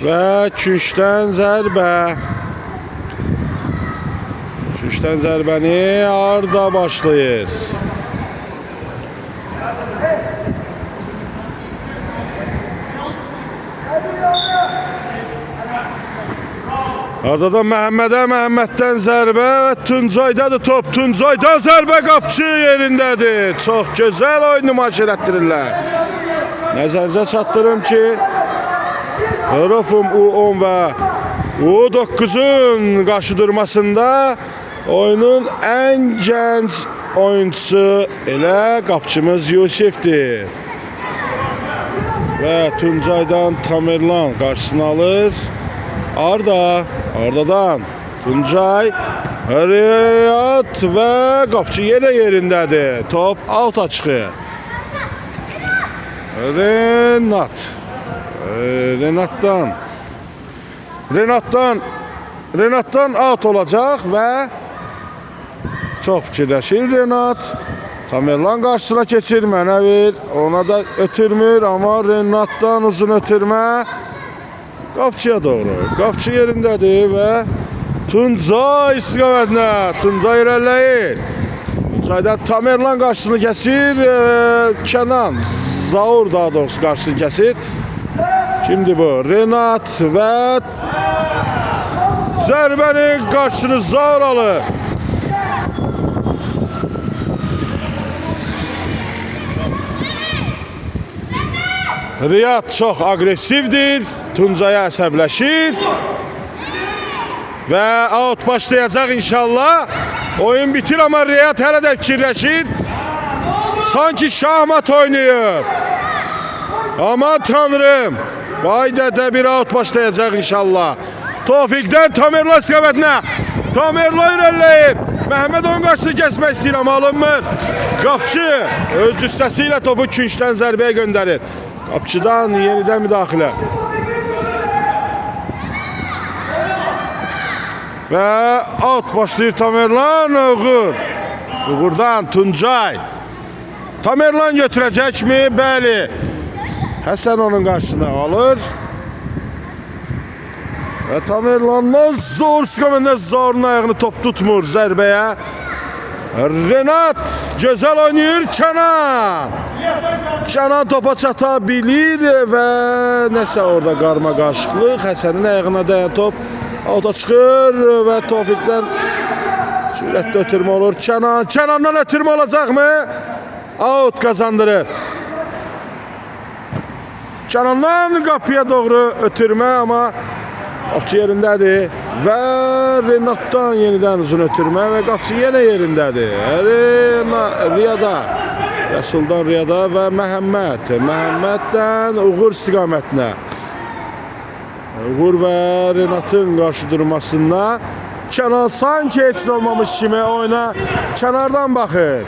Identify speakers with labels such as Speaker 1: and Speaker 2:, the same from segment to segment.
Speaker 1: ve küşten zərbə. Küşten zərbəni Arda başlayır. Ardadan Məhəmmədə, Məhəmməddən zərbə və Tuncaydadır top. Tuncaydan zərbə, qapçı yerindədir. Çox gözəl oyun nümayiş etdirirlər. Nəzərinizə çatdırım ki, Rofum U10 və U9'un qarşıdurmasında oyunun ən gənc oyuncusu elə qapçımız Yusifdir. Və Tuncaydan Tamerlan qarşısını alır. Ardadan Tuncay, Riyad və qapçı yenə yerindədir. Top out açığı. Renatdan out olacaq və çox fikirləşir Renat. Tamerlan qarşısına keçir, mənəvir. Ona da ötürmür, amma Renatdan uzun ötürmə. Qapçıya doğru. Qapçı yerindədir və Tuncay istiqamətinə. Tuncay irəliləyir. Tuncaydan Tamerlan qarşısını kəsir. Kenan, Zaur daha doğrusu qarşısını kəsir. Şimdi bu Renat və zərbənin qarşısını Zaur alır. Riyad çox agresivdir. Tuncay'a əsəbləşir. Və out başlayacaq inşallah. Oyun bitir ama Riyad hələ də fikirləşir. Sanki şahmat oynayır. Aman tanrım. Vay dədə, bir out başlayacaq inşallah. Tofiqdən Tamerlan istiqamətinə. Tamerlan irəliləyir. Məhəmməd onun qarşısını kəsmək istəyir amma alınmır. Qapçı öz cüssəsiyle topu künçdən zərbəyə göndərir. Qapçıdan yenidən müdaxilə. Və out başlayır Tamerlan. Uğurdan Tuncay. Tamerlan götürəcək mi? Bəli. Həsən onun qarşısına alır. Və Tamerlan'dan zor istiqamətində Zaur'un ayağını top tutmur zərbəyə. Renat gözəl oynayır. Kenan topa çata bilir və nəsə orada qarma qarışıqlıq. Həsənin ayağına dayan top outa çıxır və Tofiqdən sürətli ötürmə olur. Kenandan ötürmə olacaqmı? Out kazandırır. Kenandan qapıya doğru ötürmə, amma qapçı yerindədir və Renatdan yenidən uzun ötürmə və qapçı yenə yerindədir. Riyada, Rəsuldan Riyada və Məhəmməddən Uğur istiqamətinə. Uğur və Renatın qarşı durmasında Kenan sanki heç olmamış kimi oyuna kənardan baxır.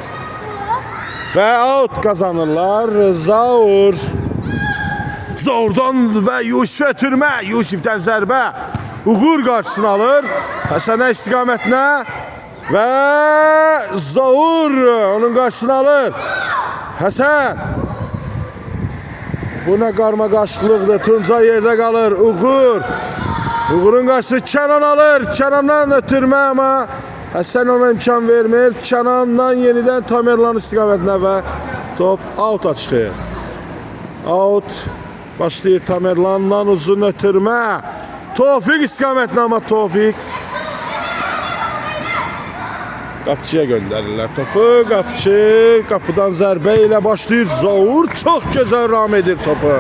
Speaker 1: Və out kazanırlar. Zaur'dan və Yusifə ötürmə. Yusifdən zərbə. Uğur qarşısını alır. Həsənə istiqamətinə və Zaur onun qarşısını alır. Həsən. Bu nə qarma qarışıqlıqdır. Tuncay yerdə qalır. Uğurun qarşısını Kenan alır. Kenandan ötürmə, amma Həsən ona imkan vermir. Kenandan yenidən Tamerlan istiqamətinə və top out açıq. Out başlayır Tamerlandan uzun ötürmə. Tofiq istiqamətinə, amma Tofiq qapçıya göndərirlər topu. Qapçı qapıdan zərbə ilə başlayır. Zaur çox gözəl ram edir topu.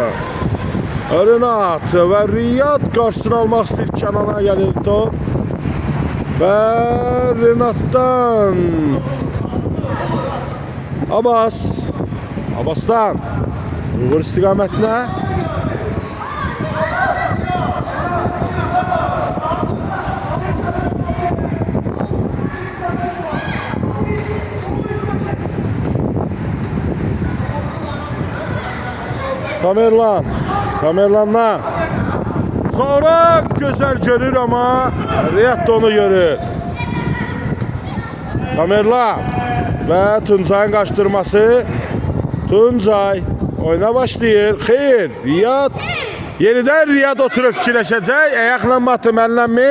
Speaker 1: Renat və Riyad qarşısını almaq istəyir. Kenana gəlir top. Və Renatdan Abbasdan Uğur istiqamətinə. Tamerlan'la sonra gözəl görür, amma Riyad da onu görür. Tamerlan və Tuncay'ın qaçdırması. Tuncay oyuna başlayır. Xeyr, Riyad Yenidən Riyad oturub fikirləşəcək. Ayaqla mı atım, əllə mi?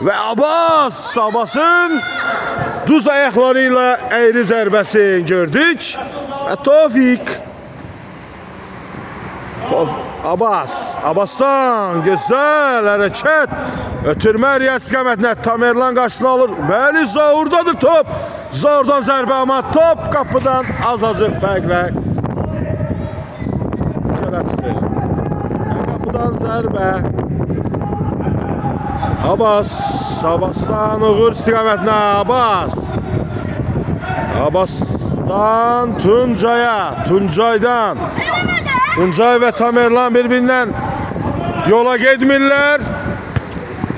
Speaker 1: Və Abbasın duz ayaqlarıyla əyri zərbəsini gördük. Və Tofiq. Abbasdan gözəl hərəkət. Ötürmə Riyad istiqamətinə. Tamerlan qarşısına alır. Bəli, Zaurdadır top. Zaurdan zərbə, amma top qapıdan azacıq fərqlə. Qapıdan zərbə. Abbasdan Uğur istiqamətinə. Abbasdan Tuncaya. Tuncaydan. Tuncay və Tamerlan bir-birindən yola getmirlər.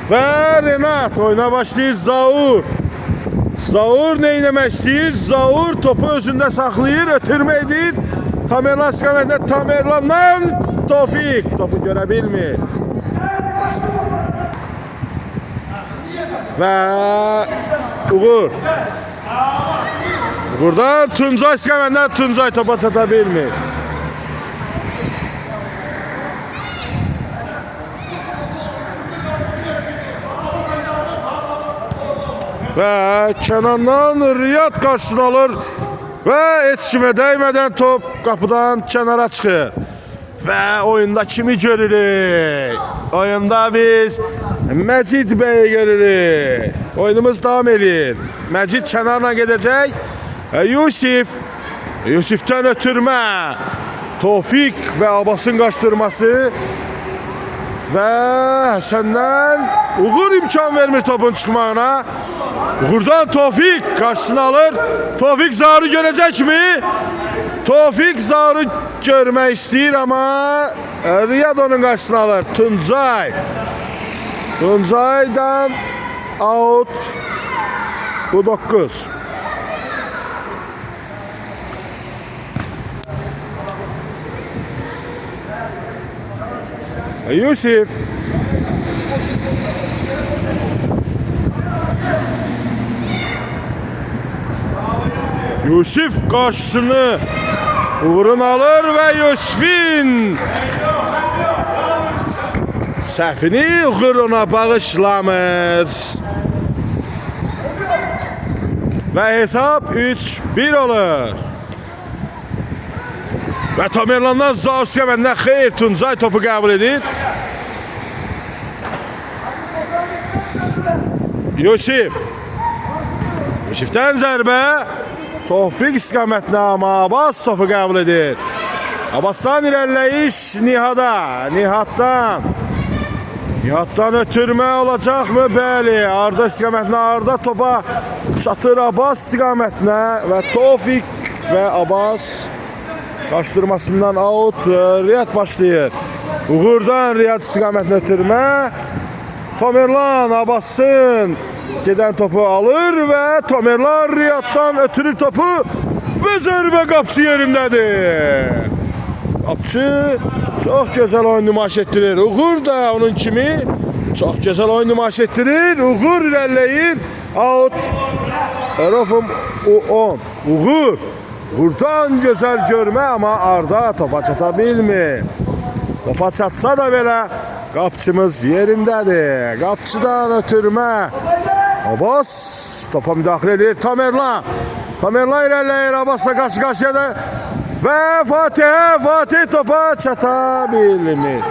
Speaker 1: Və Renat oyuna başlayır. Zaur nə eləmək istəyir? Zaur topu özündə saxlayır, ötürmə edir. Tamerlan istiqamətində. Tamerlandan Tofiq topu görə bilmir. Və Uğur. Uğurdan Tuncay istiqamətində. Tuncay topa çata bilmir. Və kənardan Riyad qarşısını alır və heç kimə dəymədən top qapıdan kənara çıxır. Və oyunda kimi görürük? Oyunda biz Məcid bəyi görürük. Oyunumuz davam edir. Məcid kənarla gedəcək. Yusifdən ötürmə. Tofiq və Abbasın qaçdırması. Və Həsəndən Uğur imkan vermir topun çıxmağına. Uğurdan Tofiq qarşısını alır. Tofiq Zaur'u görəcək mi? Tofiq Zaur'u görmək istəyir, amma Riyad onun qarşısını alır. Tuncaydan out. Bu 9. Yusif. Yusif qarşısını Uğur'un alır və Yusif'in səhvini Uğur ona bağışlamır. Və hesab 3-1 olur. Və Tamerlandan Zaur istiqamətindən xeyr, Tuncay topu qəbul edir. Yusifdən zərbə. Tofiq istiqamətinə, amma Abbas topu qəbul edir. Abbasdan irəliləyiş Nihatdan ötürmə olacaqmı? Bəli, Arda istiqamətinə. Arda topa çatır Abbas istiqamətinə və Tofiq və Abbas qaçdırmasından out. Riyad başlayır. Uğurdan Riyad istiqamətinə ötürmə. Tamerlan Abbasın gedən topu alır və Tamerlan Riyaddan ötürür topu və zərbə qapçı yerindədir. Qapçı çox gözəl oyun nümayiş etdirir. Uğur da onun kimi çox gözəl oyun nümayiş etdirir. Uğur irəliləyir. Out. Erofum 10. Uğurdan gözəl görmə, amma Arda topa çata bilmir. Topa çatsa da belə qapçımız yerindədir. Qapçıdan ötürmə. Abbas topa müdaxilə edir. Tamerlan irəliləyir. Abbasla qarşı-qarşıya da və Fatih topa çata bilmir.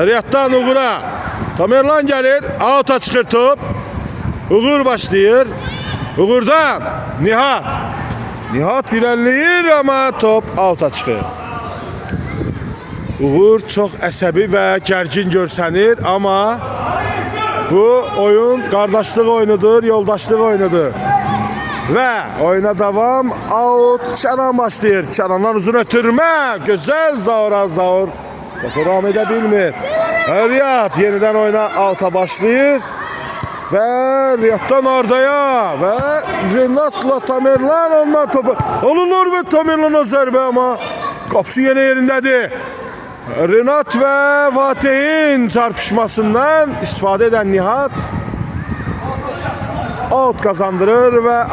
Speaker 1: Riyaddan Uğur'a. Tamerlan gəlir. Out'a çıxır top. Uğur başlayır. Uğurdan Nihat irəliləyir, amma top out'a çıxır. Uğur çox əsəbi və gərgin görsənir, amma bu oyun qardaşlıq oyunudur, yoldaşlıq oyunudur. Və oyuna davam, out, Kənan başlayır. Kənandan uzun ötürmə, gözəl Zaur topu ram edə bilmir. Riyad yenidən oyuna out'a başlayır. Və Riyaddan Ardaya və Renatla Tamerlan ondan topu alırlar və Tamerlan'a zərbə, amma qapçı yenə yerindədir. Renat və Fatih'in çarpışmasından istifadə edən Nihat out kazandırır ve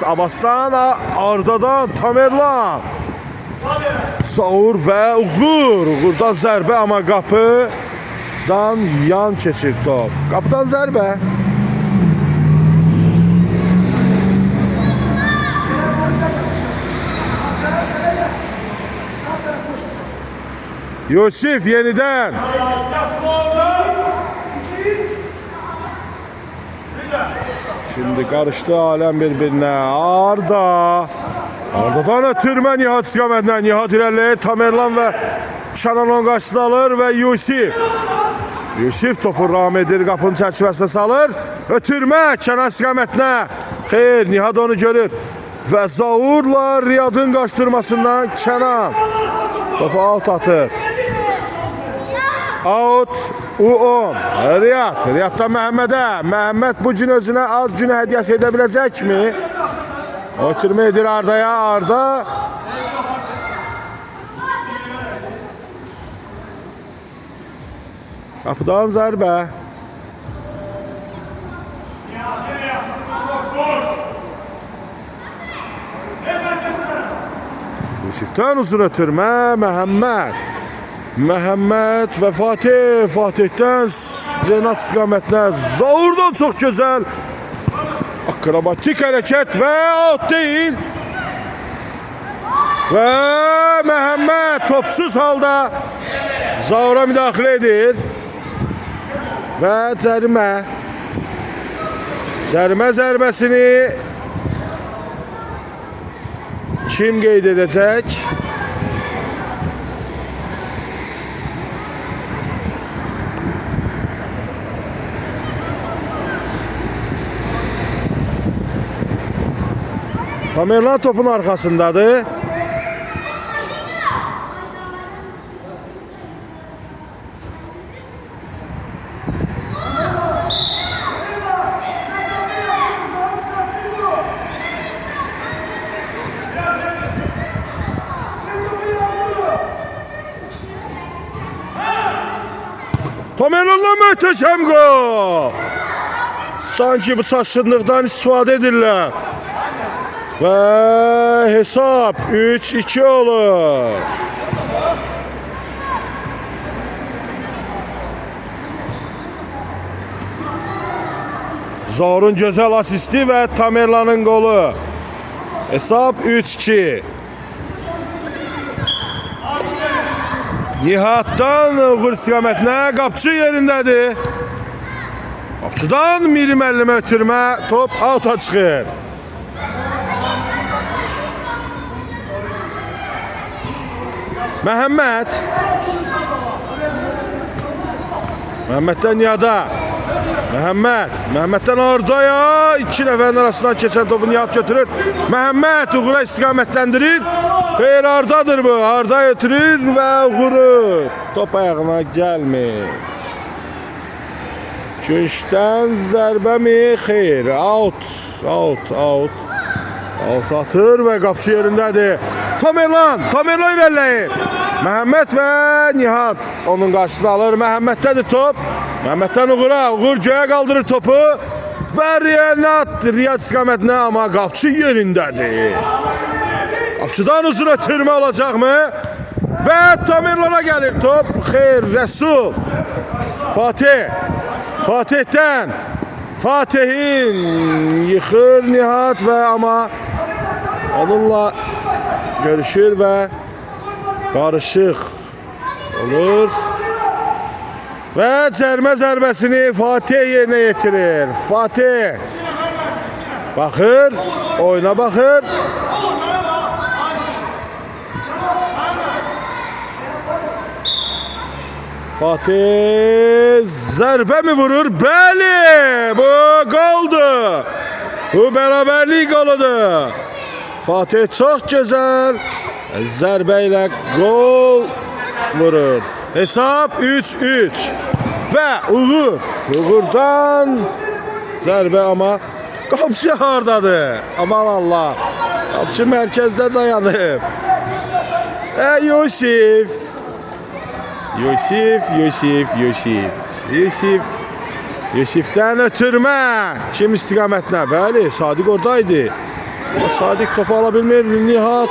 Speaker 1: Abbas'tan Arda'dan Tamerlan. Zaur ve Uğur'dan zərbə ama qapıdan yan keçir top. Qapıdan zərbə. Yusif yeniden. Şimdi karıştı alem birbirine. Arda'dan ötürmə Nihat istiqamətindən. Nihat irəliləyir. Tamerlan və Şananon qarşısını alır və Yusif topu ram edir. Qapının çərçivəsinə salır. Ötürmə kənar istiqamətinə. Xeyr, Nihat onu görür. Və Zaurla Riyadın qaçdırmasından Kənan topu out atır. Out U10 Riyaddan Məhəmmədə. Məhəmməd bu gün özünə ad günü hədiyyəsi edə biləcəkmi? Ötürmə edir Arda'ya. Arda qapıdan zərbə. Yusif'ten uzun ötürmə Məhəmməd və Fatih'dən Renat istiqamətinə. Zaur'dan çox gözəl akrobatik hərəkət və out deyil. Və Məhəmməd topsuz halda Zaur'a müdaxilə edir. Və cərimə zərbəsini kim qeyd edəcək? Tamerlan topun arkasındadır. Tamerlan'la möhtəşəm gol. Sanki bu çaşqınlıqdan istifadə edirlər. Və hesab 3-2 olur. Zaur'un gözəl asisti və Tamerlan'ın qolu. Hesab 3-2. Nihat'dan Uğur istiqamətinə. Qapçı yerindədir. Qapçıdan Miri müəllimə ötürmə. Top out'a çıxır. Məhəmməddən Niyada. Məhəmməddən Arda'ya. İki nəfərin arasından keçən topu Nihat götürür. Məhəmməd Uğur'a istiqamətləndirir. Xeyr, Arda'dır bu. Arda götürür və Uğur'u. Top ayağına gəlmir. Köşkdən zərbə mi? Xeyr, out atır və qapçı yerindədir. Tamerlan irəliləyir. Məhəmməd və Nihat onun qarşısını alır. Məhəmməddədir top. Məhəmməddən Uğur'a. Uğur göyə qaldırır topu. Və Riyad istiqamətinə, amma qapçı yerindədir. Qapçıdan uzun ötürmə olacaqmı? Və Tamerlan'a gəlir top. Xeyr, Rəsul. Fatih'in yıxır Nihat və amma onunla görüşür və qarışıq olur. Və cərmə zərbəsini Fatih yerinə yetirir. Fatih baxır, oyuna baxır. Fatih zərbə mi vurur? Bəli, bu goldur. Bu bərabərlik goludur. Fatih çox gözəl zərbə ilə gol vurur. Hesab 3-3 və Uğur'dan zərbə, amma qapçı hardadır? Aman Allah, qapçı mərkəzdə dayanıb. Yusifdən ötürmə. Kim istiqamətlə? Bəli, Sadiq oradaydı. Ama Sadiq topu ala bilmir. Nihat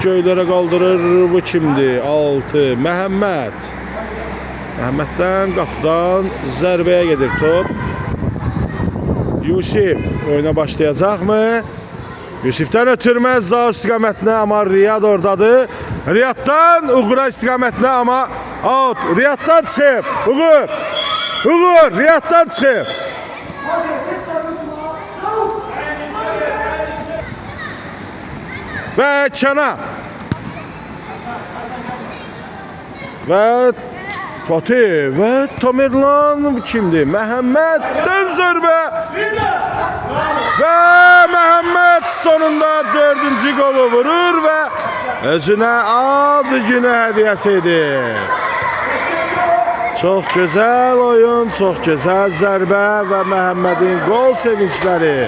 Speaker 1: göylərə qaldırır. Bu kimdir? 6. Məhəmməd. Məhəmməddən qapıdan zərbəyə gedir top. Yusif oyuna başlayacaqmı? Yusifdən ötürmə Zaur istiqamətlə, amma Riyad oradadır. Riyaddan Uğur'a istiqamətlə, amma out. Riyaddan çıxıb. Uğur Riyaddan çıxıb. Və Kənan. Və Fatih və Tamerlan kimdir? Məhəmməddən zərbə. Və Məhəmməd sonunda 4-cü qolu vurur və özünə ad günü hədiyyəsi edir. Çox gözəl oyun, çox gözəl zərbə və Məhəmmədin qol sevinçləri.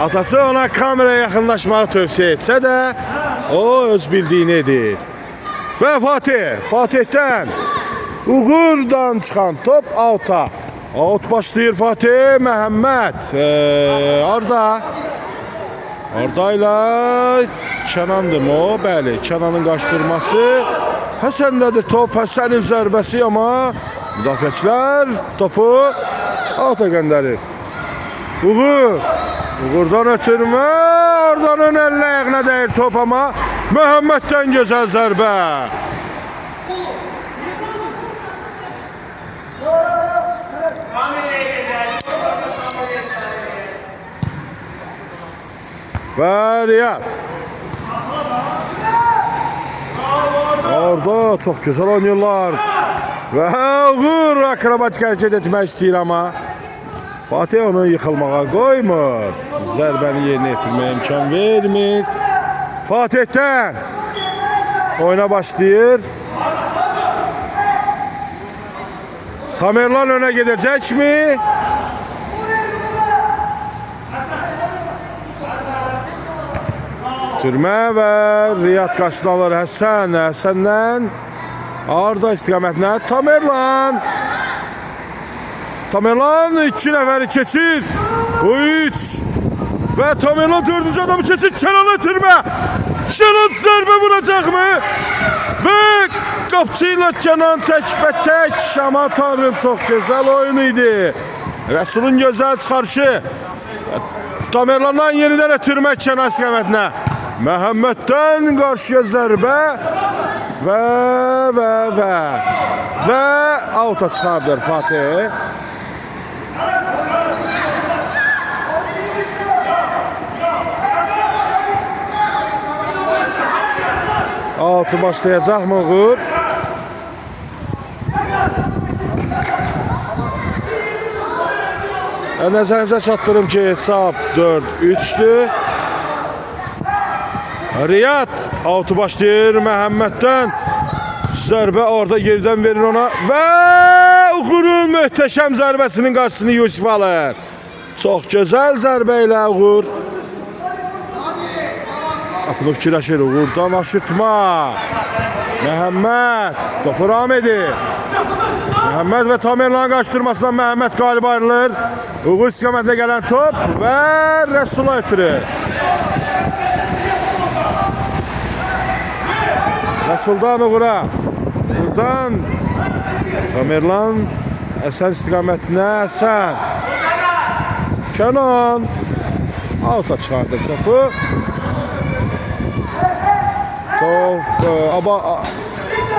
Speaker 1: Atası ona kameraya yaxınlaşmağı tövsiyə etsə də, o öz bildiyini edir. Və Fatih'dən Uğur'dan çıxan top out'a. Out başlayır Fatih. Məhəmməd Arda ilə Kənandır mı o? Bəli, Kənanın qaçdırması. Həsəndədir top, Həsənin zərbəsi, amma müdafiəçilər topu out'a göndərir. Uğur'dan ötürmə, Arda'nın əlinə ayağına dəyir top, amma Məhəmməddən gözəl zərbə. Və Riyad. Orada çox gözəl oynuyorlar. Və Uğur akrobatik hərəkət etmək istəyir, amma Fatih onu yıxılmağa qoymur. Zərbəni yerinə yetirməyə imkan vermir. Fatih'dən oyuna başlayır. Tamerlan öne gedəcəkmi? Türmə və Riyad qaçını alır Həsəndən Arda istiqamətlə Tamerlan 2 nəfəri keçir. 3 və Tamerlan 4-cü adamı keçir. Kənan ötürmə. Kənan zərbə vuracaqmı? Və qapçı ilə Kənan tək. Aman tanrım, çox gözəl oyun idi. Rəsulun gözəl çıxarışı. Tamerlandan yenidən ötürmə Kənan istiqamətlə. Məhəmməddən qarşıya zərbə və out'a çıxardır Fatih. Out'u başlayacaq mı Uğur? Nəzərinizə çatdırım ki, hesab 4-3'dür. Riyad out'u başlayır Məhəmməddən. Zərbə orada geridən verir ona və Uğur'un möhtəşəm zərbəsinin qarşısını Yusif alır. Çox gözəl zərbə ilə Uğur. Qapını fikirləşir, Uğur'dan aşırtma. Məhəmməd topu ram edir. Məhəmməd və Tamerlan qaçdırmasından Məhəmməd qalib ayrılır. Uğur istiqamətlə gələn top və Rəsula ötürür. Rəsuldan Uğur'a. Buradan Tamerlan Həsən istiqamətinə Həsən. Kənan out'a çıxardır topu.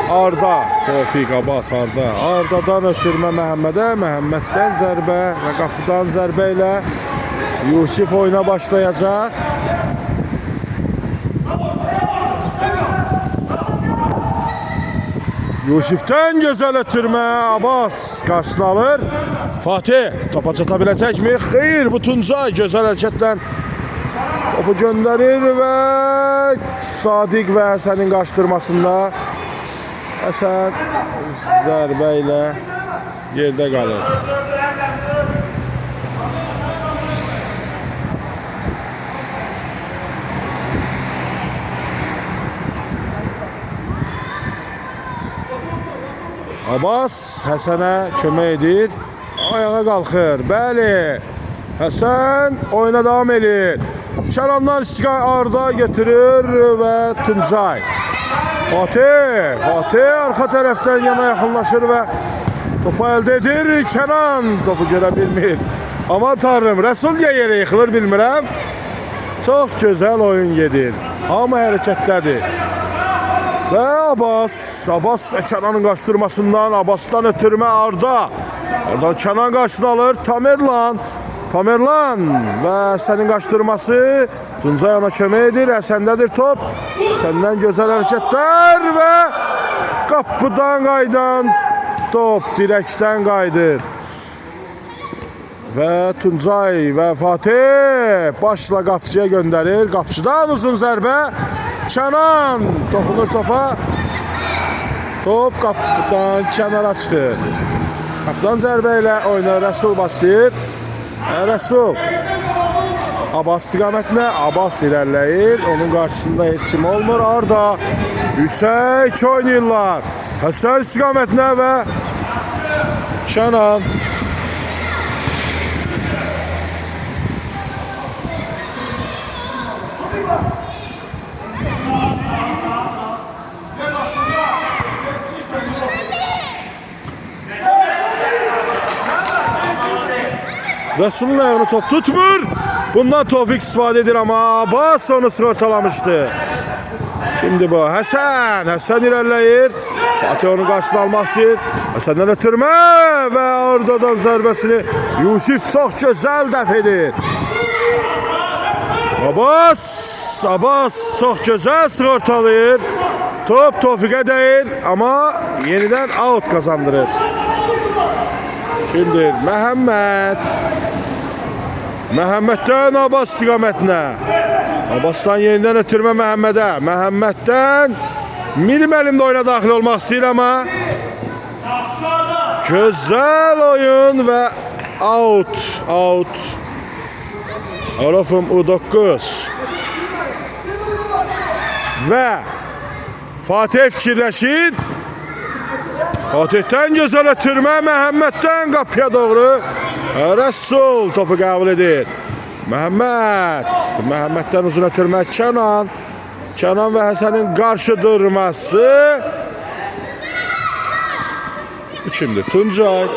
Speaker 1: Arda, Tofiq Abbas Arda. Arda'dan ötürmə Məhəmmədə, Məhəmməddən zərbə və qapıdan zərbə ilə Yusif oyuna başlayacaq. Yusif'dən gözəl ötürmə, Abbas qarşısını alır. Fatih topa çata biləcəkmi? Xeyr, bu Tuncay gözəl hərəkətlə topu göndərir və Sadiq və Həsənin qaçdırmasında Həsən zərbə ilə yerdə qalır. Abbas Həsənə kömək edir. Ayağa qalxır. Bəli. Həsən oyuna davam edir. Kənandan Arda getirir və Tuncay. Fatih arxa tərəfdən yana yaxınlaşır və topu əldə edir. Kənan topu görə bilmir. Aman tanrım, Rəsul niyə yerə yıxılır bilmirəm. Çox gözəl oyun gedir. Hamı hərəkətdədir. Və Abbas Kənanın qaçdırmasından, Abbasdan ötürmə Arda. Oradan Kənan qaçsın alır. Tamerlan və Həsənin qaçdırması. Tuncay ona kömək edir. Həsəndədir top. Həsəndən gözəl hərəkətlər və qapıdan qaydan top dirəkdən qaydır. Və Tuncay və Fatih başla qapçıya göndərir. Qapçıdan uzun zərbə. Kənan toxunur topa. Top qapıdan kənara çıxır. Qapıdan zərbə ilə oyuna Rəsul başlayır. Rəsul Abbas istiqamətinə. Abbas irəliləyir. Onun qarşısında heç kim olmur. Arda 3'ə 2 oynayırlar. Həsən istiqamətinə və Kənan. Rəsulun ayağını top tutmur. Bundan Tofiq istifadə edir amma Abbas onu sığırtalamışdı. Şimdi bu Həsən irəliləyir. Fatih onu qarşısına almaq istəyir. Həsəndən ötürmə və oradan zərbəsini Yusif çox gözəl dəf edir. Abbas çox gözəl sığırtalayır. Top Tofiqə dəyir amma yenidən out kazandırır. Şimdi Məhəmməddən Abbas istiqamətinə. Abbasdan yenidən ötürmə Məhəmmədə. Məhəmməddən Mirim əlimdə oyuna daxil olmaq istəyir amma gözəl oyun və out. Arafım U9 və Fatih fikirləşir. Fatihdən gözəl ötürmə Məhəmməddən qapıya doğru. Rəsul topu qəbul edir. Məhəmməddən uzun ötürmə Kənan və Həsənin qarşı durması. Şimdi Tuncay.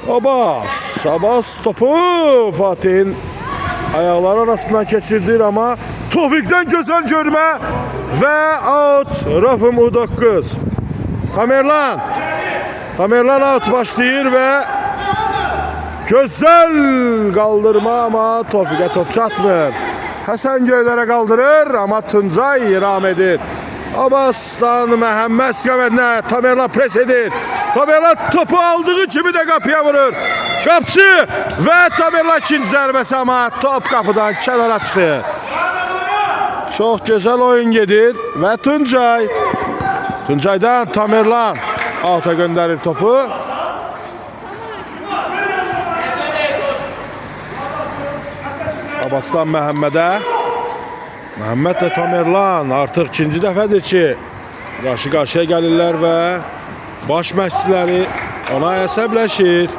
Speaker 1: Abbas topu Fatih'in ayaqları arasından keçirdir amma Tofiqdən gözəl görmə və out. Rafım U9. Tamerlan out başlayır və gözəl qaldırma amma Tofiqə top çatmır. Həsən göylərə qaldırır amma Tuncay iram edir. Abbasdan Məhəmməd istiqamətinə Tamerlan pres edir. Tamerlan topu aldığı kimi də qapıya vurur. Qapçı və Tamerlan ikinci zərbəsi amma top qapıdan kənara çıxır. Çox gözəl oyun gedir və Tuncaydan Tamerlan alta göndərir topu. Abbasdan Məhəmmədə. Məhəmməd və Tamerlan artıq ikinci dəfədir ki, qarşı-qarşıya gəlirlər və baş məşqçiləri ona əsəbləşir.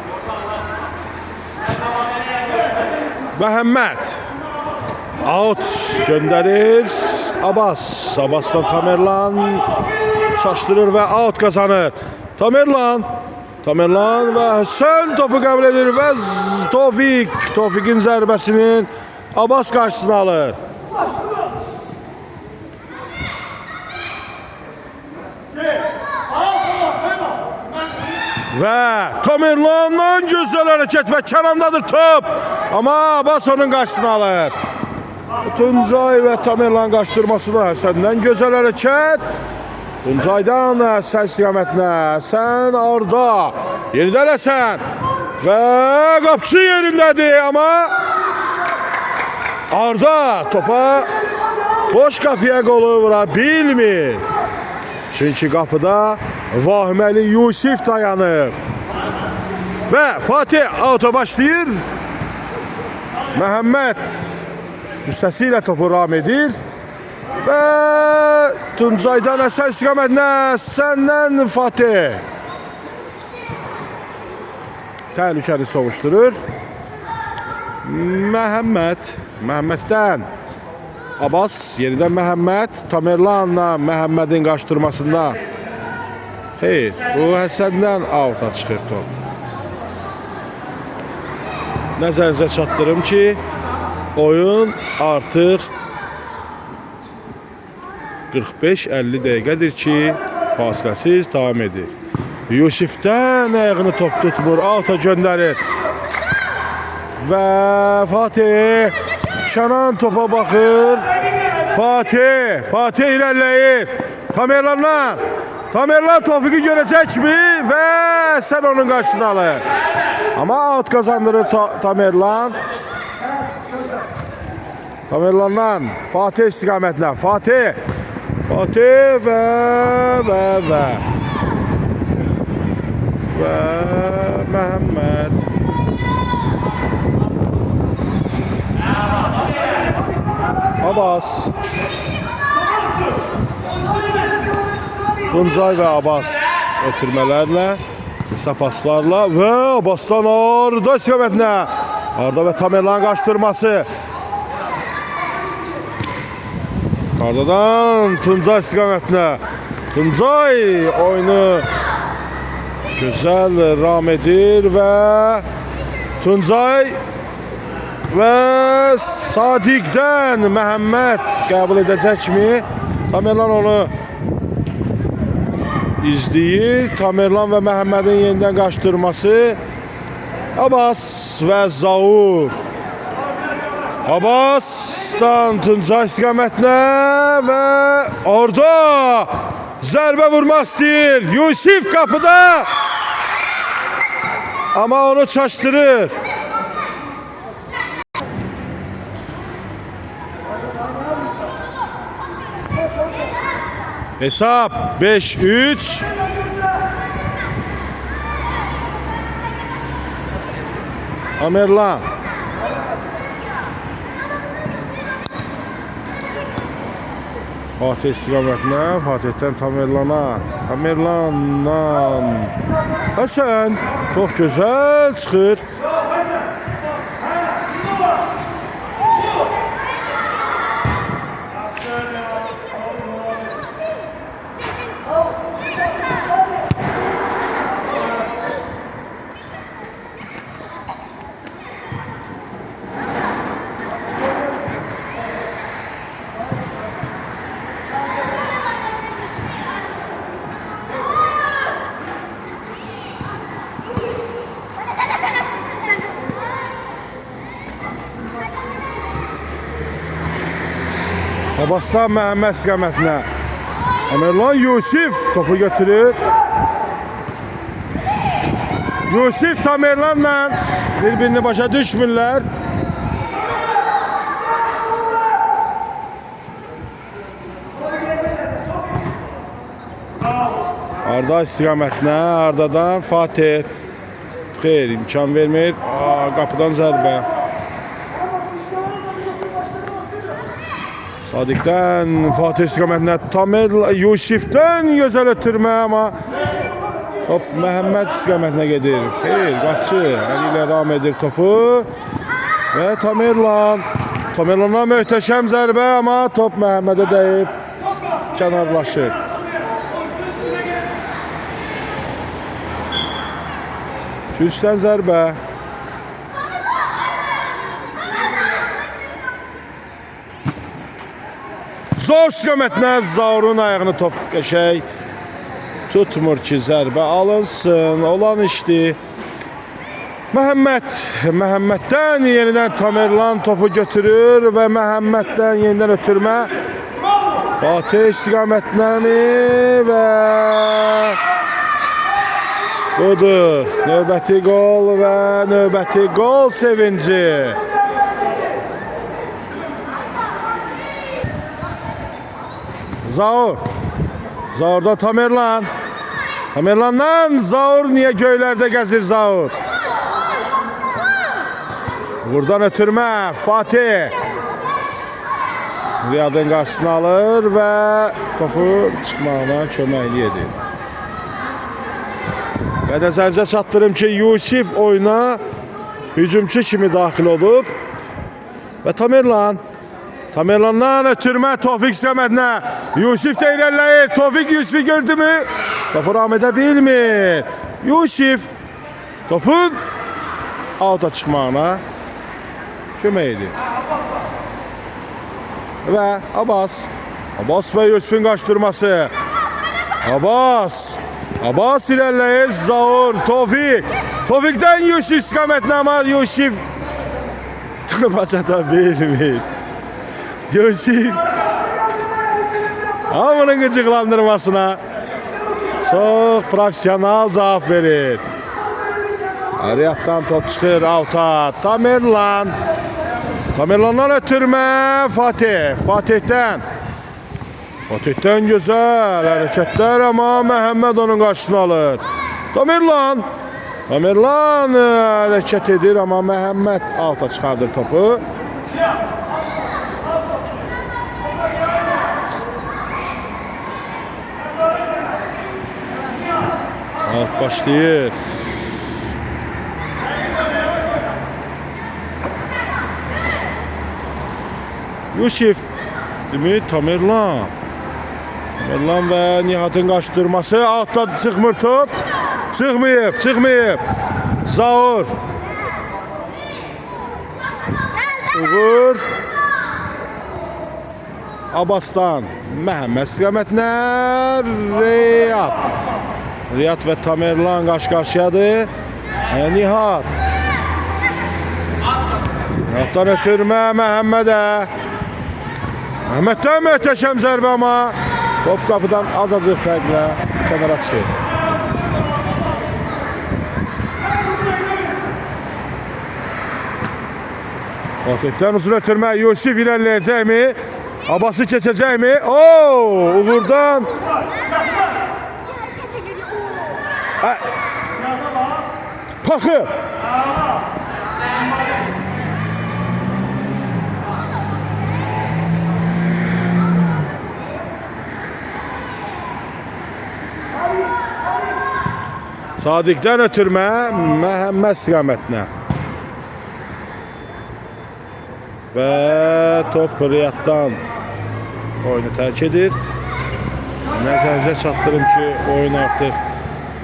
Speaker 1: Məhəmməd out göndərir. Abbasdan Tamerlan çaşdırır və out kazanır. Tamerlan və Həsən topu qəbul edir və Tofiqin zərbəsinin Abbas qarşısına alır. Və Tamerlandan gözəl hərəkət və Kənandadır top. Amma Abbas onun qarşısına alır. Tuncay və Tamerlan qaçdırmasına Həsəndən gözəl hərəkət. Tuncaydan Həsən istiqamətinə. Həsən Arda. Yenidən Həsən. Və qapçı yerindədir amma Arda topa boş qapıya qolu vura bilmir. Çünki qapıda Vahiməli Yusif dayanır. Və Fatih auto başlayır. Məhəmməd cüssəsi ilə topu ram edir. Və Tuncaydan Həsən istiqamətinə. Həsəndən Fatih. təhlükəni sovuşdurur. Məhəmməddən Abbas, yenidən Məhəmməd, Tamerlanla Məhəmmədin qaçdırmasında. Xeyr, bu Həsəndən outa çıxır top. Nəzərinizə çatdırım ki, oyun artıq 45-50 dəqiqədir ki, fasiləsiz davam edir. Yusifdən ayağını top tutmur, outa göndərir. Və Fatih Kənan topa baxır. Fatih irəliləyir. Tamerlan Tofiqi görəcəkmi? Və sən onun qarşısını alır. Amma out qazandırır Tamerlan. Tamerlandan Fatih istiqamətinə. Fatih və Məhəmməd. Abbas. Tuncay və Abbas ötürmələrlə, qısa paslarla və Abbasdan Arda istiqamətinə. Arda və Tamerlan qaçdırması. Ardadan Tuncay istiqamətinə. Tuncay oyunu gözəl ram edir və Tuncay və Sadiqdən Məhəmməd qəbul edəcəkmi? Tamerlan onu izləyir. Tamerlan və Məhəmmədin yenidən qaçdırması. Abbas və Zaur. Abbasdan Tuncay istiqamətinə və orada zərbə vurmaq istəyir. Yusif qapıda. Amma onu çaşdırır. Hesap 5-3. Tamerlan. Fatih istiqamətinə, Fatihdən Tamerlana. Tamerlandan Həsən çox gözəl çıxır. Abbasdan Məhəmməd istiqamətinə. Tamerlan Yusif topu götürür. Yusif Tamerlanla bir-birini başa düşmürlər. Arda istiqamətinə, Ardadan Fatih. Xeyr, imkan vermir. Qapıdan zərbə. Sadiqdən Fatih istiqamətinə, Yusifdən gözəl ötürmə, amma top Məhəmməd istiqamətinə gedir. Xeyr, qapçı əli ilə ram edir topu və Tamerlan'a möhtəşəm zərbə, amma top Məhəmmədə dəyib kənarlaşır. Kürsdən zərbə. Zor istiqamətinə, Zaurun ayağını top qəşəng tutmur ki, zərbə alınsın, olan işdir. Məhəmməddən yenidən Tamerlan topu götürür və Məhəmməddən yenidən ötürmə. Fatih istiqamətinə və budur. Növbəti gol və növbəti gol sevinci. Zaurdan Tamerlandan Zaur niyə göylərdə gəzir Zaur? Buradan ötürmə Fatih. Riyadın qarşısını alır və topu çıxmağına köməklik edir. Və nəzərinizə çatdırım ki, Yusif oyuna hücumçu kimi daxil olub. Və Tamerlandan ötürmə Tofiq istəmədinə. Yusif də irəliləyir. Tofiq Yusifi gördü mü? Topu ram edə bilmir. Yusif topun alta çıxmağına kömək edir. Və Abbas və Yusifin qaçdırması. Abbas irəliləyir. Zaur, Tofiqdən Yusif istiqamətinə, amma Yusif bacada bilmir. Yusif hamının qıcıqlandırmasına çox profesional cavab verir. Riyaddan top çıxır alta. Tamerlandan ötürmə Fatihdən gözəl hərəkətlər, amma Məhəmməd onun qarşısını alır. Tamerlan hərəkət edir, amma Məhəmməd alta çıxardır topu. Alt başlayır. Yusif demək Tamerlan və Nihatın qaçdırması. Altda çıxmır top. Çıxmayıb. Zaur. Uğur. Abbasdan Məhəmməd istiqamətinə Riyad və Tamerlan qarşı-qarşıyadır. Nihatdan ötürmə Məhəmməddən möhtəşəm zərbə, amma top qapıdan azacıq fərqlə kənara çıxır. Fatihdən uzun ötürmə. Yusif irəliləyəcəkmi? Abbası keçəcəkmi? Uğurdan Paxı. Sadiqdən ötürmə Məhəmməd istiqamətinə. Və top Riyaddan oyunu tərk edir. Nəzərinizə çatdırım ki, oyun artıq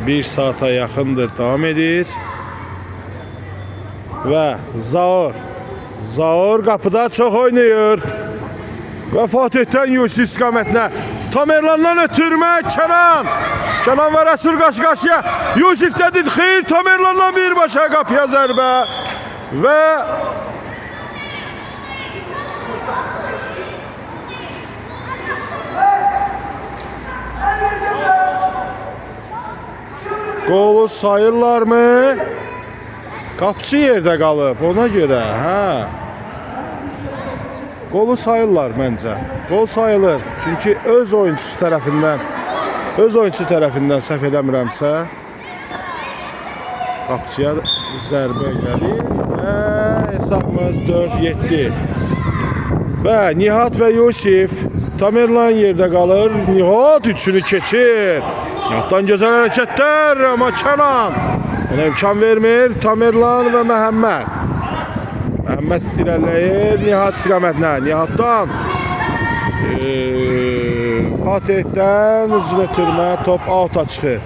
Speaker 1: 1 saata yaxındır davam edir. Və Zaur qapıda çox oynayır. Və Fatihdən Yusif istiqamətinə. Tamerlandan ötürmə Kenan və Rəsul qarşı-qarşıya. Yusif dədir, xeyr, Tamerlandan birbaşa qapıya zərbə. Və qolu sayırlarmı? Qapçı yerdə qalıb, ona görə, Qolu sayırlar məncə. Qol sayılır. Çünki öz oyunçusu tərəfindən səhv eləmirəmsə, qapçıya zərbə gəlir və hesabımız 4-7. Və Nihat və Yusif, Tamerlan yerdə qalır. Nihat üçünü keçir. Nihatdan gözəl hərəkətlər, amma Kenan ona imkan vermir. Tamerlan və Məhəmməd irəliləyir Nihat istiqamətinə. Nihatdan Fatihdən uzun ötürmə, top alta çıxır.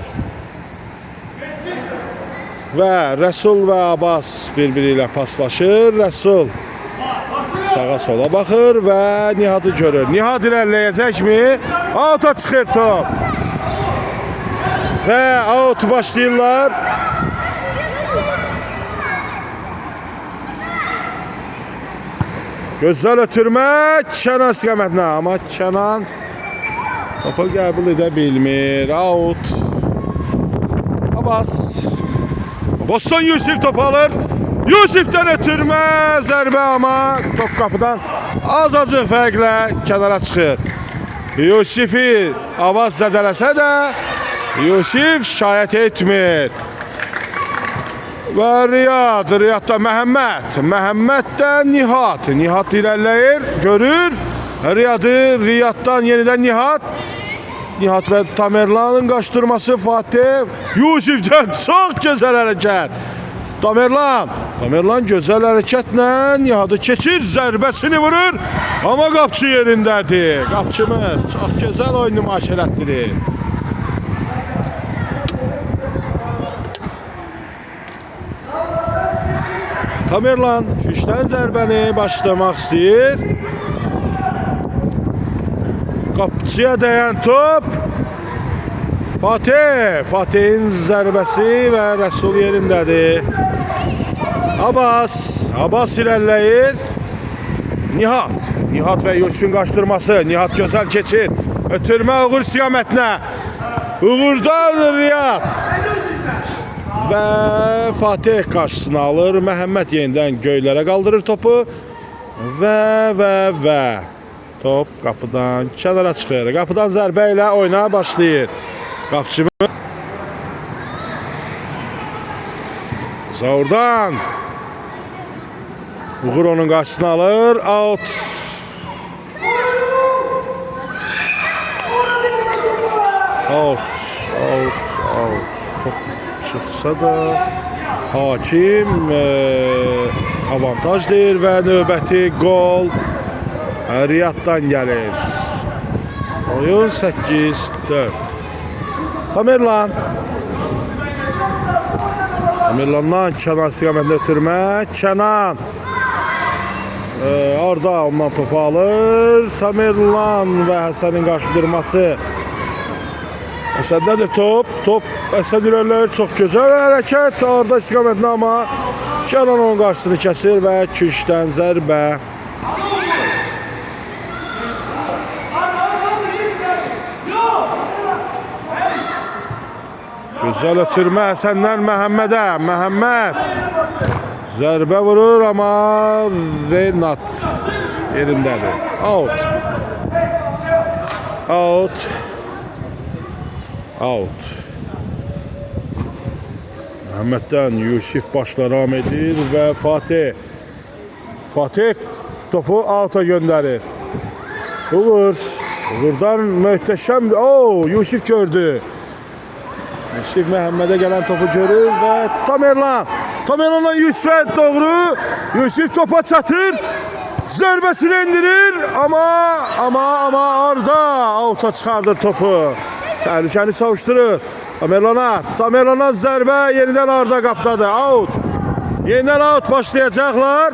Speaker 1: Və Rəsul və Abbas bir-biri ilə paslaşır. Rəsul sağa sola baxır və Nihatı görür. Nihat irəliləyəcəkmi? Alta çıxır top. Və out başlayırlar. Gözəl ötürmə Kenan istiqamətinə, amma Kenan topu qəbul edə bilmir. Out. Abbasdan Yusif topu alır. Yusifdən ötürmə zərbə, amma top qapıdan azacıq fərqlə kənara çıxır. Yusifi Abbas zədələsə də Yusif şikayət etmir. Və Riyaddan Məhəmməddən Nihat irəliləyir, görür. Riyaddan yenidən Nihat. Nihat və Tamerlanın qaçdırması Fatih. Yusifdən çox gözəl hərəkət. Tamerlan gözəl hərəkətlə Nihatı keçir, zərbəsini vurur. Amma qapçı yerindədir. Qapçımız çox gözəl oyun nümayiş elətdirir. Tamerlan gücdən zərbəni başlamaq istəyir. Qapçıya dəyən top. Fatih'in zərbəsi və Rəsul yerindədir. Abbas irəliləyir. Nihat və Yusifin qaçdırması. Nihat gözəl keçir. Ötürmə Uğur istiqamətinə. Uğurdan Riyad. Və Fatih qarşısını alır. Məhəmməd yenidən göylərə qaldırır topu. Və top qapıdan kənara çıxır. Qapıdan zərbə ilə oyuna başlayır. Qapçımız Zaurdan Uğur onun qarşısını alır. Out. Top çıxsa da hakim avantajdır və növbəti gol Riyaddan gəlir. Oyun 8-4. Tamerlandan Kənan istiqamətində ötürmə. Kənan Arda ondan topu alır. Tamerlan və Həsənin qaçdırması. Həsəndədir top. Həsən irəliləyir. Çox gözəl hərəkət Arda istiqamətində, amma Kənan onun qarşısını kəsir və küçdən zərbə. Gözəl ötürmə Həsəndən Məhəmmədə. Məhəmməd zərbə vurur, amma Reynat yerindədir. Out. Məhəmməddən Yusif başla ram edir və Fatih topu outa göndərir. Uğurdan möhtəşəm. Yusif gördü. Yusif Məhəmmədə gələn topu görür və Tamerlanla Yusifə doğru. Yusif topa çatır. Zərbəsini indirir. Amma Arda outa çıxardır topu. Təhlükəni savuşturur. Tamerlana zərbə yenidən Arda qapdadır. Out. Yenidən out başlayacaqlar.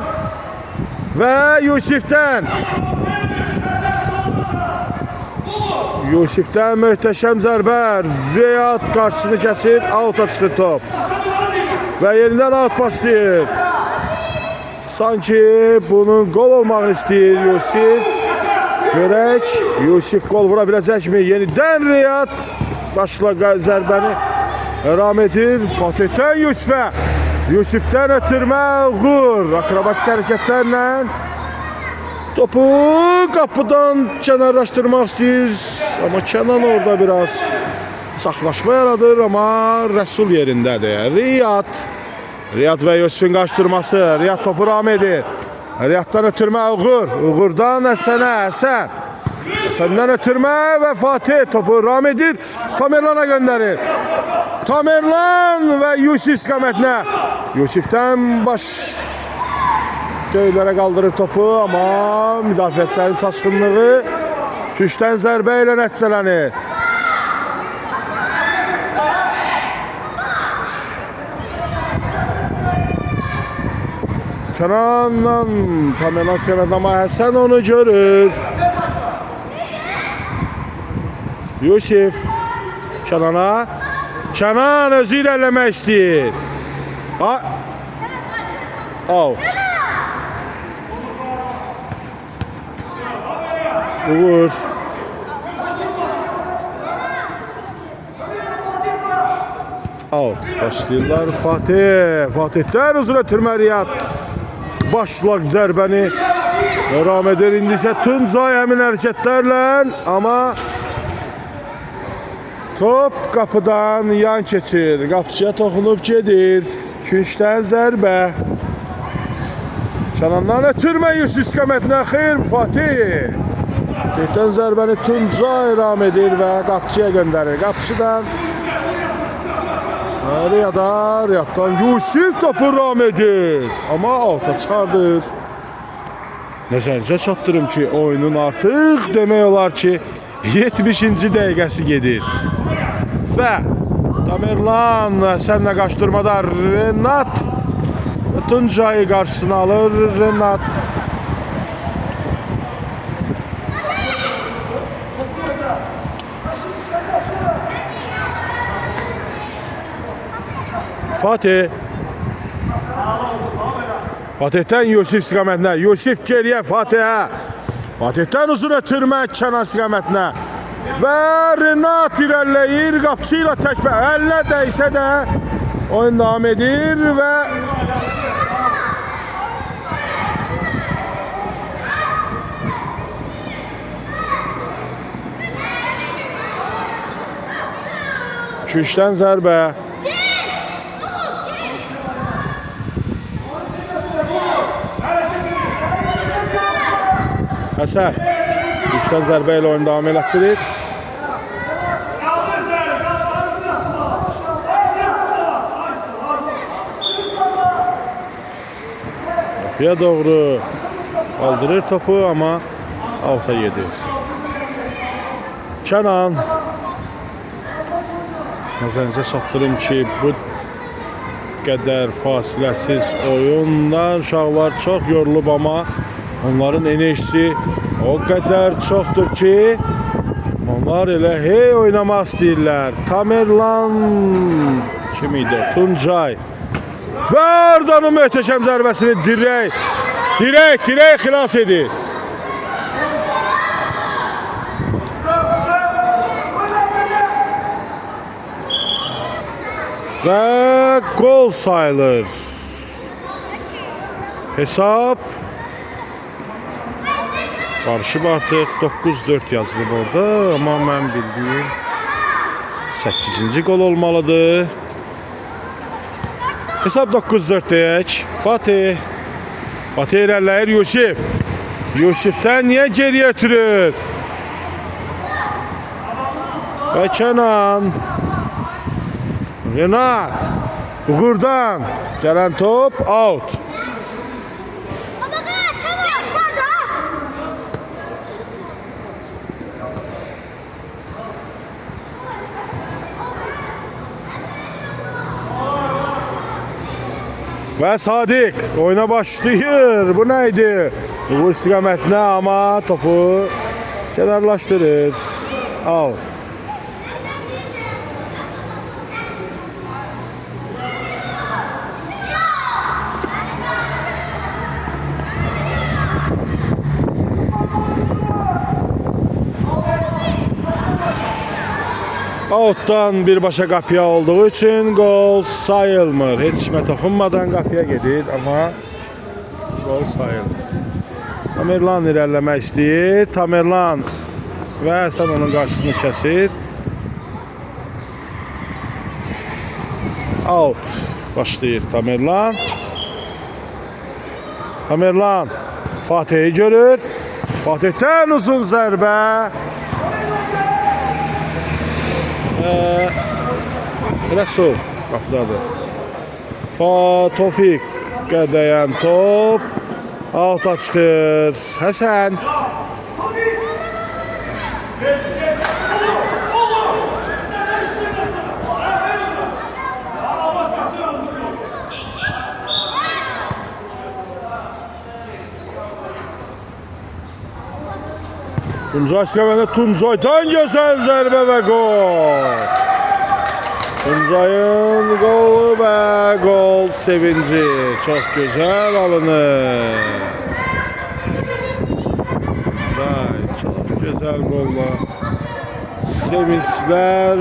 Speaker 1: Və Yusifdən möhtəşəm zərbə. Riyad qarşısını kəsir. Out'a çıxır top. Və yenidən out başlayır. Sanki bunun gol olmağını istəyir Yusif. Görək, Yusif gol vura biləcəkmi? Yenidən Riyad başla zərbəni ram edir. Fatih'dən Yusifə. Yusifdən ötürmə Uğur. Akrobatik hərəkətlərlə topu qapıdan kənarlaşdırmaq istəyir. Amma Kənan orada biraz saxlaşma yaradır, amma Rəsul yerindədir. Riyad və Yusifin qaçdırması. Riyad topu ram edir. Riyaddan ötürmə Uğur. Uğurdan Həsən. Həsəndən ötürmə və Fatih topu ram edir. Tamerlana göndərir. Tamerlan və Yusif istiqamətinə. Yusifdən göylərə qaldırır topu, amma müdafiəçilərin çaşqınlığı küçdən zərbə ilə nəticələnir. Kənanla Tamerlan istiqamətində, amma Həsən onu görür. Yusif Kənan özü irəliləmək istəyir. Out. Uğur. Out. Başlayırlar Fatih'dən uzun ötürmə Riyad. Başlaq zərbəni ram edir. İndi isə Tuncay həmin hərəkətlərlə, amma top qapıdan yan keçir. Qapçıya toxunub gedir. Küncdən zərbə. Kənandan ötürmə Yusif istiqamətinə. Xeyr Fatih. Fatih'ten zərbəni Tuncay ram edir və qapçıya göndərir. Qapçıdan Riyaddan Yusif topu ram edir. Amma alta çıxardır. Nəzərinizə çatdırım ki, oyunun artıq demək olar ki 70-ci dəqiqəsi gedir. Və Tamerlan sənlə qaçdırmada Renat Tuncay'ı qarşısına alır. Renat Fatih'ten Yusif istiqamətine. Yusif geriye Fatih'e. Fatih'ten uzun ötürmək Kənan istiqamətinə. Və Renat irəliləyir. Qapçı ilə təkbə. Əlinə dəysə də oyun davam edir və Küşdən zərbə. Həsən Küşdən zərbə ilə oyun davam elətdirir. Qapıya doğru aldırır topu ama alta gedir. Kənan nəzərinizə çatdırım ki, bu qədər fasiləsiz oyundan uşaqlar çox yorulub, amma onların enerjisi o qədər çoxdur ki, onlar elə hey oynamaq istəyirlər. Tamerlan kim idi? Tuncay. Və oradanın möhtəşəm zərbəsini dirək xilas edir. Və gol sayılır. Hesab qarışıb artıq 9-4 yazılıb orada, amma mən bildiyim 8-ci gol olmalıdır. Hesab 9-4 deyək. Fatih irəliləyir. Yusifdən niyə geriyə ötürür? Və Kənan Renat Uğurdan gələn top out. Və Sadiq oyuna başlayır. Bu neydi? Bu istiqamətlə ama topu kənarlaşdırır. Out. Outdan birbaşa qapıya olduğu için gol sayılmır. Heç kimə toxunmadan qapıya gedir, amma gol sayılmır. Tamerlan irəliləmək istəyir. Tamerlan və Həsən onun qarşısını kəsir. Out başlayır Tamerlan. Tamerlan Fatih'i görür. Fatih'ten uzun zərbə. Elə sol qapıdadır. Tofik qədəyən top alta çıxır. Həsən Tuncay istiqamətində Tuncay'dan gözəl zərbə və gol. Tuncay'ın qolu və gol sevinci çox gözəl alınır. Tuncay çox gözəl qolla sevinclər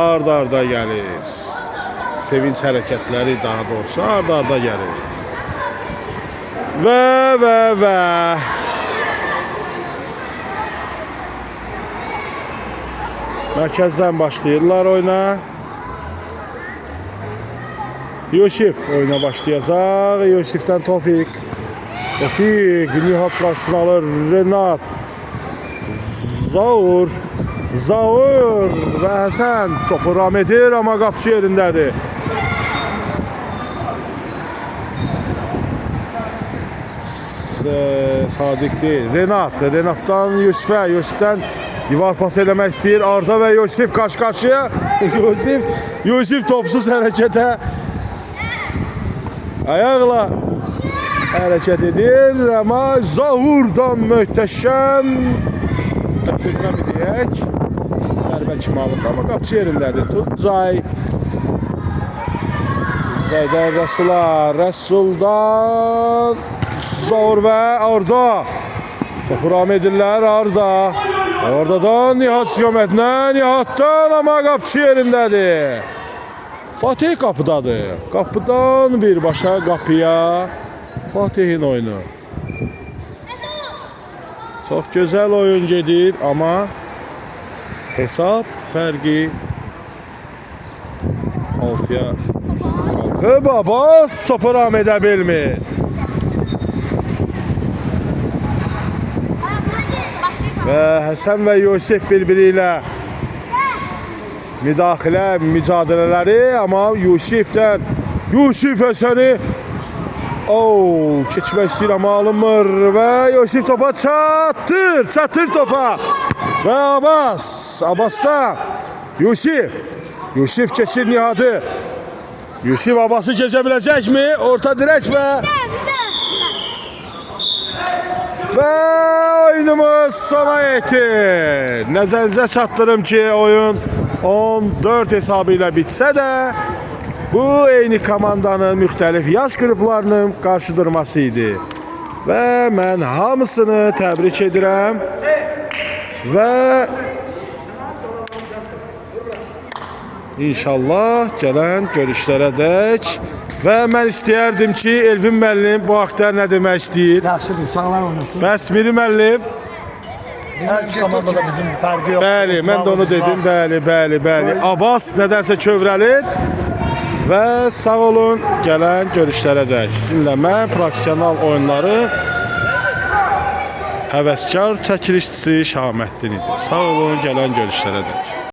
Speaker 1: ard-arda gəlir. Sevinç hərəkətləri daha doğrusu ard-arda gəlir. Və mərkəzdən başlayırlar oyuna. Yusif oyuna başlayacaq. Yusif'dən Tofik. Nihat qarşısını alır. Renat. Zaur və Həsən topu ram edir, amma qapçı yerindədir. Sadiq deyil, Renatdan Yusifə, Yusifdən divar pas eləmək istəyir, Arda və Yusif qarşı-qarşıya. Yusif topsuz hərəkətə ayaqla hərəkət edir, amma Zaurdan möhtəşəm ötürmə mi deyək, zərbə kimi alındı, amma qapçı yerindədir. Tuncaydan Rəsuldan Zaur və Arda topu ram edirlər. Ardadan Nihat istiqamətlə, Nihatdan, amma qapçı yerindədir. Fatih qapıdadır. Qapıdan birbaşa qapıya Fatihin oyunu. Çox gözəl oyun gedir, amma hesab fərqi 6-ya qalxıb. Abbas topu ram edə bilmir. Və Həsən və Yusif bir-biri ilə mücadilələri, amma Yusif Həsəni keçmək istəyir, amma alınmır və Yusif topa çatır topa və Abbas'da Yusif keçir Nihatı. Yusif Abbas'ı keçə biləcəkmi? Orta dirək və oyunumuz sona yetir. Nəzərinizə çatdırım ki, oyun 14 hesabı ilə bitsə də bu eyni komandanın müxtəlif yaş qruplarının qarşıdurması idi. Və mən hamısını təbrik edirəm və inşallah gələn görüşlərə dək. Və mən istəyərdim ki, Elvin müəllim bu haqda nə demək istəyir?
Speaker 2: Yaxşıdır, uşaqlar oynasın.
Speaker 1: Bəs Miri müəllim?
Speaker 2: Hər iki komandada bizim fərqi yox.
Speaker 1: Bəli, mən də onu dedim. Bəli. Abbas nədənsə kövrəlir. Və sağ olun, gələn görüşlərə dək. Sizinlə mən profesional oyunları həvəskar çəkilişçisi Şaməddin idi. Sağ olun, gələn görüşlərə dək.